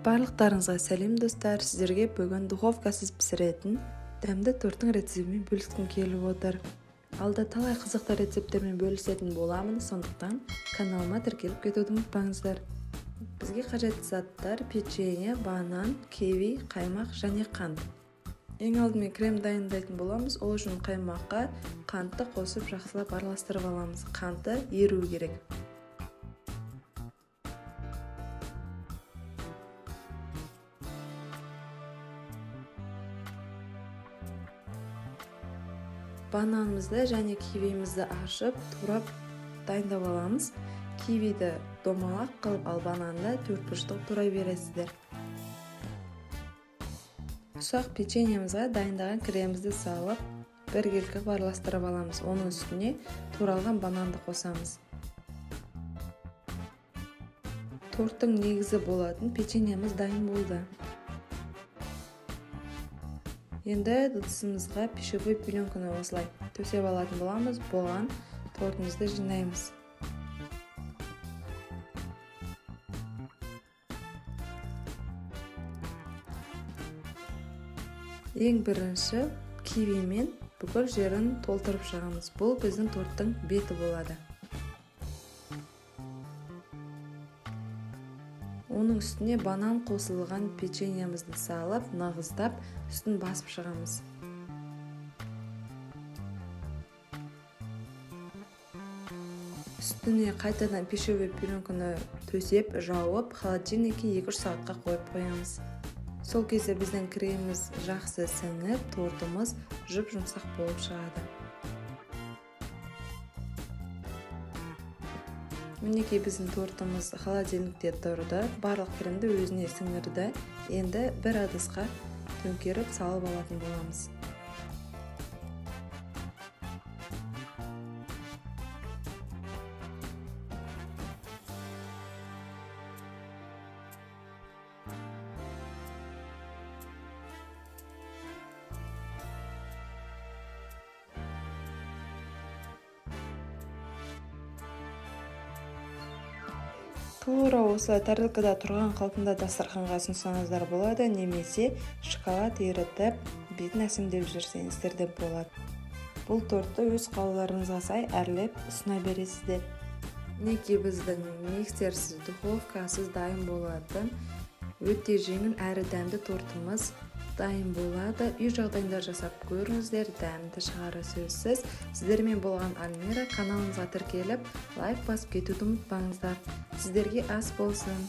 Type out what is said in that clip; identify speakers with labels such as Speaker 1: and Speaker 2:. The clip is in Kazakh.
Speaker 1: Барлықтарыңызға сәлем достар, сіздерге бүгін духовкасыз пісіретін дәмді торттың рецептімен бөліскім келіп отыр. Алда талай қызықты рецепттермен бөлісетін боламын, сондықтан каналыма тіркеліп кетуді ұмытпаңыздар. Бізге қажетті заттар: печенье, банан, киви, қаймақ және қант. Ең алдымен крем дайындайтын боламыз. Ол үшін қаймаққа қантты қосып жақсылап араластырып аламыз. Қанты еру керек. Бананымызды және кивимізді ашып, турап дайындап аламыз. Кивиді домалақ қылып, ал бананды төртбұрыштық турай бересіздер. Ұсақ печеньемізге дайындаған кремімізді салып, біркелкі араластырып аламыз. Оның үстіне туралған бананды қосамыз. Торттың негізі болатын печеньеміз дайын болды. Енді ыдысымызға пищевой пленканы осылай төсеп алатын боламыз. Бұған тортымызды жинаймыз. Ең бірінші кивимен бүкіл жерін толтырып шығамыз. Бұл біздің торттың беті болады. Оның үстіне банан қосылған печеньемізді салып, нығыздап, үстін басып шығамыз. Үстіне қайтадан пищевой пленканы төсеп, жауып, холодильникке 2-3 сағатқа қойып қоямыз. Сол кезде біздің креміміз жақсы сіңіп, тортымыз жұп-жұмсақ болып шығады. Мінекей біздің тортымыз холодильникте тұрды. Барлық кремді өзіне сіңірді. Енді бір ыдысқа төңкеріп салып алатын боламыз. Тура осы тарелкада тұрған қалпында дастарханға ұсынсаңыздар болады, немесе шоколад ерітіп, бетін әсемдеп жүрсеңіздер де болады. Бұл тортты өз қалауларыңызға сай әрлеп ұсына бересіздер. Мінекей біздің миксерсіз, духовкасыз дайын болатын өте жеңіл әрі дәмді тортымыз дайын болады. Үй жағдайында жасап көріңіздер, дәмді шығары сөзсіз. Сіздермен болған Альмира. Каналымызға тіркеліп, лайк басып кетуді ұмытпаңыздар. Сіздерге ас болсын.